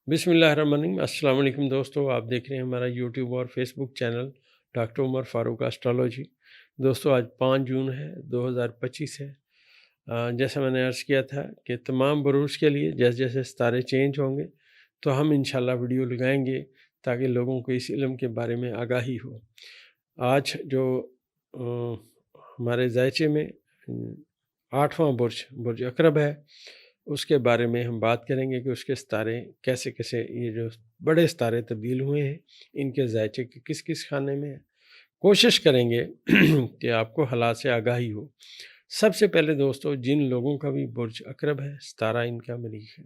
बिस्मिल्लाहिर्रहमानिर्रहीम। अस्सलाम वालेकुम दोस्तों, आप देख रहे हैं हमारा यूट्यूब और Facebook channel doctor Umar Farooq astrology. दोस्तों आज 5 जून है, 2025 है। जैसा मैंने अर्ज़ किया था कि तमाम बुरूज के लिए जैसे जैसे सितारे चेंज होंगे तो हम इंशाल्लाह वीडियो लगाएंगे ताकि लोगों को इस इल्म के बारे में आगाही हो। आज जो हमारे ज़ायचे में 8वां बुर्ज अकरब है, उसके बारे में हम बात करेंगे कि उसके सितारे कैसे कैसे, ये जो बड़े सितारे तब्दील हुए हैं, इनके ज़ायचे के किस किस खाने में है। कोशिश करेंगे कि आपको हालात से आगाही हो। सबसे पहले दोस्तों, जिन लोगों का भी बुर्ज अकरब है, सितारा इनका मरीख है,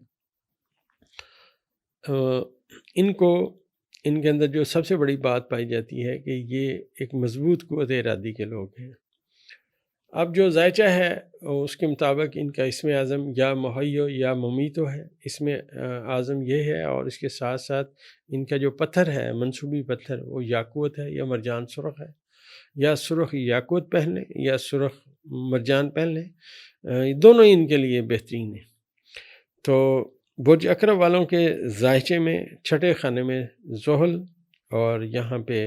इनको इनके अंदर जो सबसे बड़ी बात पाई जाती है कि ये एक मज़बूत क़ुव्वत इरादी के लोग हैं। अब जो ज़ायचा है उसके मुताबिक इनका इसमें आज़म या मुहय्यो या मुमीतो है। इसमें आज़म ये है और इसके साथ साथ इनका जो पत्थर है, मनसूबी पत्थर, वो याकूत है या मरजान सुरख है, या सुरख याकूत पहन लें या सुरख मरजान पहन लें, दोनों इनके लिए बेहतरीन है। तो बुर्ज अकरब वालों के ज़ायचे में छठे खाने में ज़ुहल और यहाँ पे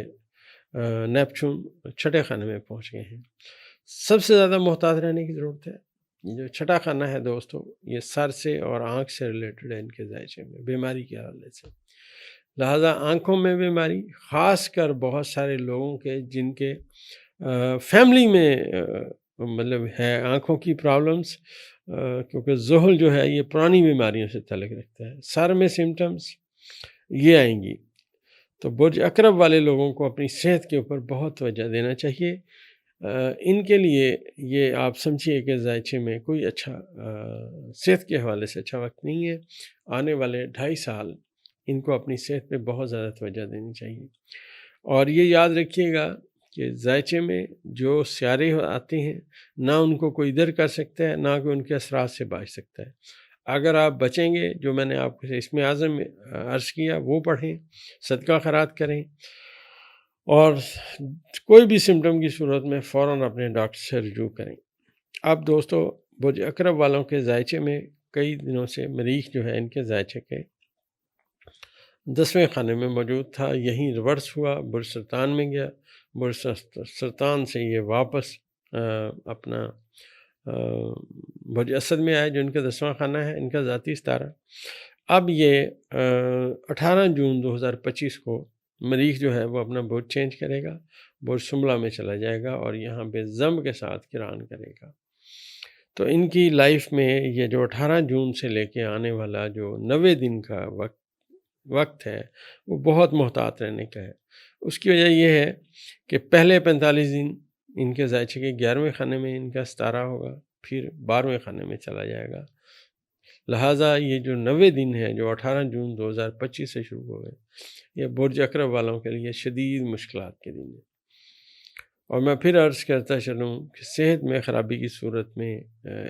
नेपच्यून छठे खाने में पहुँच गए हैं। सबसे ज़्यादा मोहतात रहने की ज़रूरत है। ये जो छठा खाना है दोस्तों, ये सर से और आँख से रिलेटेड है इनके ज़ायचे में, बीमारी के हवाले से। लिहाजा आँखों में बीमारी, ख़ास कर बहुत सारे लोगों के जिनके फैमिली में मतलब है आँखों की प्रॉब्लम्स, क्योंकि ज़ुहल जो है ये पुरानी बीमारियों से ताल्लुक़ रखता है। सर में सिम्टम्स ये आएंगी। तो बुर्ज अकरब वाले लोगों को अपनी सेहत के ऊपर बहुत तवज्जो देना चाहिए। इनके लिए ये आप समझिए कि ज़ायचे में कोई अच्छा सेहत के हवाले से अच्छा वक्त नहीं है। आने वाले 2.5 साल इनको अपनी सेहत पे बहुत ज़्यादा तवज्जो देनी चाहिए। और ये याद रखिएगा कि ज़ायचे में जो सियारे आते हैं, ना उनको कोई इधर कर सकता है, ना कोई उनके असरात से बच सकता है। अगर आप बचेंगे, जो मैंने आपको इसमें आज़म अर्ज़ किया वो पढ़ें, सदका खैरात करें, और कोई भी सिम्टम की सूरत में फ़ौरन अपने डॉक्टर से रुजू करें। अब दोस्तों, बुर्ज अकरब वालों के ज़ायचे में कई दिनों से मरीख जो है इनके ज़ायचे के 10वें खाने में मौजूद था, यहीं रिवर्स हुआ, बुर्ज सरतान में गया। बुर्ज सरतान से ये वापस अपना बुर्ज असद में आए, जो इनका 10वां खाना है, इनका ज़ाती सितारा। अब ये 18 जून 2025 को मरीख जो है वो अपना बुर्ज चेंज करेगा, बुर्ज सुमला में चला जाएगा और यहाँ पे ज़म के साथ किरान करेगा। तो इनकी लाइफ में ये जो 18 जून से लेके आने वाला जो 90 दिन का वक्त है, वो बहुत मोहतात रहने का है। उसकी वजह यह है कि पहले 45 दिन इनके ज़ायचे के 11वें खाने में इनका सितारा होगा, फिर 12वें खाने में चला जाएगा। लिहाजा ये जो 90 दिन है, जो 18 जून 2025 से शुरू हो गए, ये बुर्ज अकरब वालों के लिए शदीद मुश्किलात के दिन है। और मैं फिर अर्ज़ करता चलूँ कि सेहत में ख़राबी की सूरत में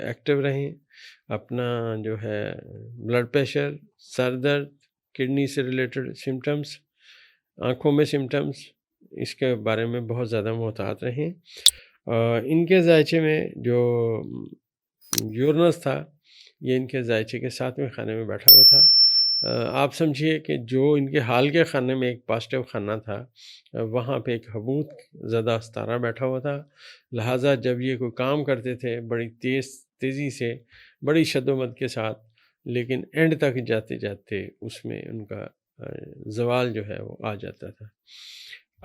एक्टिव रहें। अपना जो है ब्लड प्रेशर, सर दर्द, किडनी से रिलेटेड सिम्टम्स, आँखों में सिम्टम्स, इसके बारे में बहुत ज़्यादा मोहतात रहें। इनके ज़ायचे में जो यूरनस था, ये इनके ज़ायचे के 7वें खाने में बैठा हुआ था। आप समझिए कि जो इनके हाल के खाने में एक पॉजिटिव खाना था, वहाँ पे एक हबूत ज़्यादा सितारा बैठा हुआ था। लिहाजा जब ये कोई काम करते थे बड़ी तेज़ी से, बड़ी शद्दोमत के साथ, लेकिन एंड तक जाते जाते उसमें उनका ज़वाल जो है वो आ जाता था।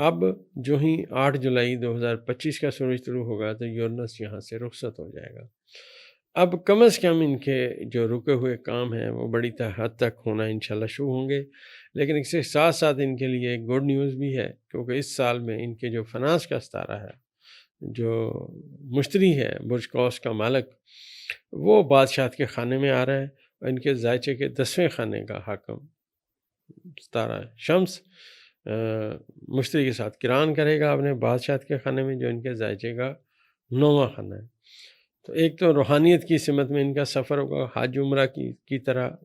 अब जो ही 8 जुलाई 2025 का सूरज शुरू होगा तो यूरनस यहाँ से रुखसत हो जाएगा। अब कम से कम इनके जो रुके हुए काम हैं वो बड़ी हद तक होना इंशाल्लाह शुरू होंगे। लेकिन इसके साथ साथ इनके लिए एक गुड न्यूज़ भी है, क्योंकि इस साल में इनके जो फनास का सितारा है, जो मुश्तरी है, बुर्ज कौस का मालिक, वो बादशाह के खाने में आ रहा है और इनके ज़ायचे के 10वें खाने का हाकिम सितारा शम्स मुश्तरी के साथ किरान करेगा अपने बादशाह के खाने में, जो इनके ज़ायचे का 9वां खाना है। तो एक तो रूहानियत की सिमत में इनका सफ़र होगा, हज उम्रा की तरह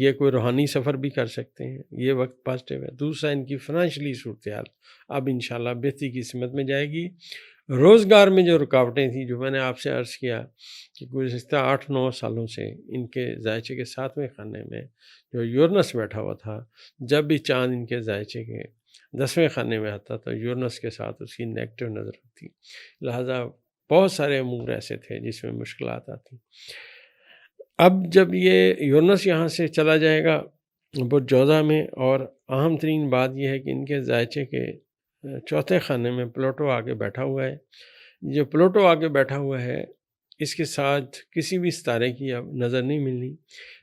یہ کوئی روحانی سفر بھی کر سکتے ہیں، یہ وقت پازیٹیو ہے۔ دوسرا، ان کی فنانشلی صورتحال اب انشاءاللہ بہتری کی سمت میں جائے گی۔ روزگار میں جو رکاوٹیں تھیں، جو میں نے آپ سے عرض کیا کہ گزشتہ 8-9 سالوں سے ان کے ذائچے کے 7ویں خانے میں جو یورنس بیٹھا ہوا تھا، جب بھی چاند ان کے ذائچے کے 10ویں خانے میں آتا تو یورنس کے ساتھ اس کی نیگیٹو نظر ہوتی، لہٰذا بہت سارے امور ایسے تھے جس میں مشکلات آتی۔ اب جب یہ یورنس یہاں سے چلا جائے گا برج جوزہ میں، اور اہم ترین بات یہ ہے کہ ان کے ذائچے کے 4تھے خانے میں پلوٹو آگے بیٹھا ہوا ہے۔ جو پلوٹو آگے بیٹھا ہوا ہے اس کے ساتھ کسی بھی ستارے کی اب نظر نہیں ملنی،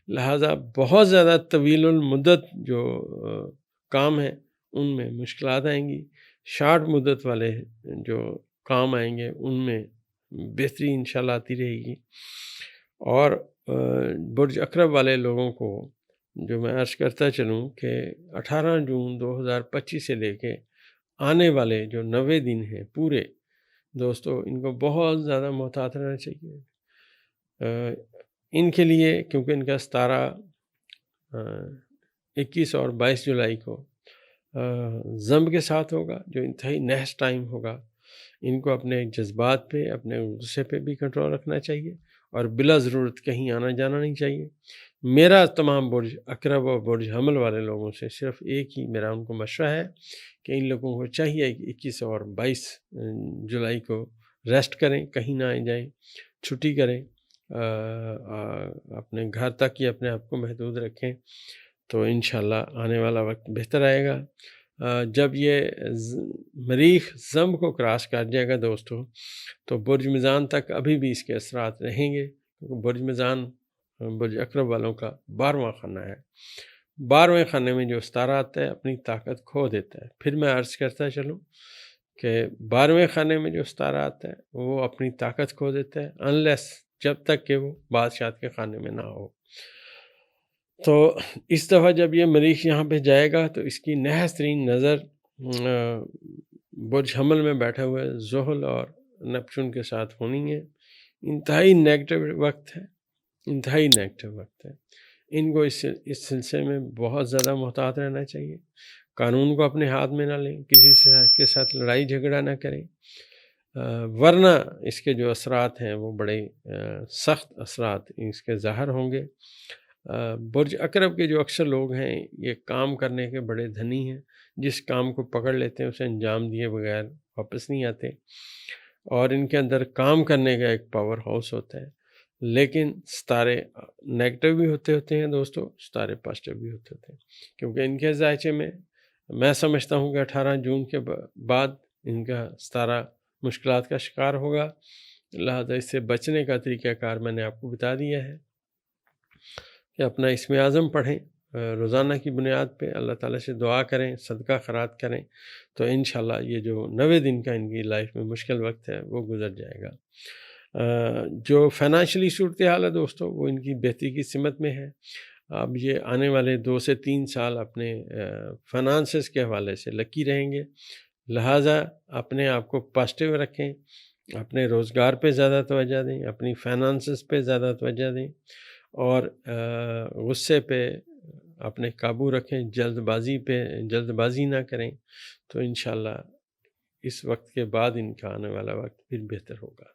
لہٰذا بہت زیادہ طویل المدت جو کام ہیں ان میں مشکلات آئیں گی، شارٹ مدت والے جو کام آئیں گے ان میں بہتری انشاءاللہ آتی رہے گی۔ اور برج اقرب والے لوگوں کو جو میں عرض کرتا چلوں کہ 18 جون 2025 سے لے کے آنے والے جو 90 دن ہیں پورے، دوستو ان کو بہت زیادہ محتاط رہنا چاہیے ان کے لیے، کیونکہ ان کا ستارہ 21 اور 22 جولائی کو ضم کے ساتھ ہوگا، جو انتہائی نحس ٹائم ہوگا۔ ان کو اپنے جذبات پہ، اپنے غصے پہ بھی کنٹرول رکھنا چاہیے، اور بلا ضرورت کہیں آنا جانا نہیں چاہیے۔ میرا تمام برج اقرب اور برج حمل والے لوگوں سے صرف ایک ہی میرا ان کو مشورہ ہے کہ ان لوگوں کو چاہیے کہ 21 اور 22 جولائی کو ریسٹ کریں، کہیں نہ جائیں، چھٹی کریں، اپنے گھر تک ہی اپنے آپ کو محدود رکھیں، تو انشاءاللہ آنے والا وقت بہتر آئے گا۔ جب یہ مریخ ضم کو کراس کر جائے گا دوستو، تو برج میزان تک ابھی بھی اس کے اثرات رہیں گے، کیونکہ برج میزان برج اقرب والوں کا 12واں خانہ ہے۔ 12ویں خانے میں جو ستارہ آتا ہے اپنی طاقت کھو دیتا ہے۔ پھر میں عرض کرتا چلوں کہ 12ویں خانے میں جو ستارہ آتا ہے وہ اپنی طاقت کھو دیتا ہے، انلیس جب تک کہ وہ بادشاہت کے خانے میں نہ ہو۔ تو اس دفعہ جب یہ مریخ یہاں پہ جائے گا تو اس کی نحس ترین نظر برج حمل میں بیٹھے ہوئے زحل اور نیپچون کے ساتھ ہونی ہے۔ انتہائی نیگیٹو وقت ہے، انتہائی نیگیٹو وقت ہے۔ ان کو اس سلسلے میں بہت زیادہ محتاط رہنا چاہیے، قانون کو اپنے ہاتھ میں نہ لیں، کسی کے ساتھ لڑائی جھگڑا نہ کریں، ورنہ اس کے جو اثرات ہیں وہ بڑے سخت اثرات اس کے ظاہر ہوں گے۔ برج اقرب کے جو اکثر لوگ ہیں یہ کام کرنے کے بڑے دھنی ہیں، جس کام کو پکڑ لیتے ہیں اسے انجام دیے بغیر واپس نہیں آتے، اور ان کے اندر کام کرنے کا ایک پاور ہاؤس ہوتا ہے۔ لیکن ستارے نیگیٹو بھی ہوتے ہیں دوستو، ستارے پازیٹیو بھی ہوتے ہیں، کیونکہ ان کے ذائچے میں سمجھتا ہوں کہ 18 جون کے بعد ان کا ستارہ مشکلات کا شکار ہوگا، لہذا اس سے بچنے کا طریقہ کار میں نے آپ کو بتا دیا ہے کہ اپنا اسم اعظم پڑھیں، روزانہ کی بنیاد پہ اللہ تعالیٰ سے دعا کریں، صدقہ خیرات کریں، تو انشاءاللہ یہ جو 90 دن کا ان کی لائف میں مشکل وقت ہے وہ گزر جائے گا۔ جو فائنانشلی صورتحال ہے دوستو وہ ان کی بہتری کی سمت میں ہے۔ اب یہ آنے والے 2 سے 3 سال اپنے فائنانسز کے حوالے سے لکی رہیں گے، لہٰذا اپنے آپ کو پازیٹیو رکھیں، اپنے روزگار پہ زیادہ توجہ دیں، اپنی فائنانسز پہ زیادہ توجہ دیں، اور غصے پہ اپنے قابو رکھیں، جلد بازی نہ کریں، تو انشاءاللہ اس وقت کے بعد ان کا آنے والا وقت پھر بہتر ہوگا۔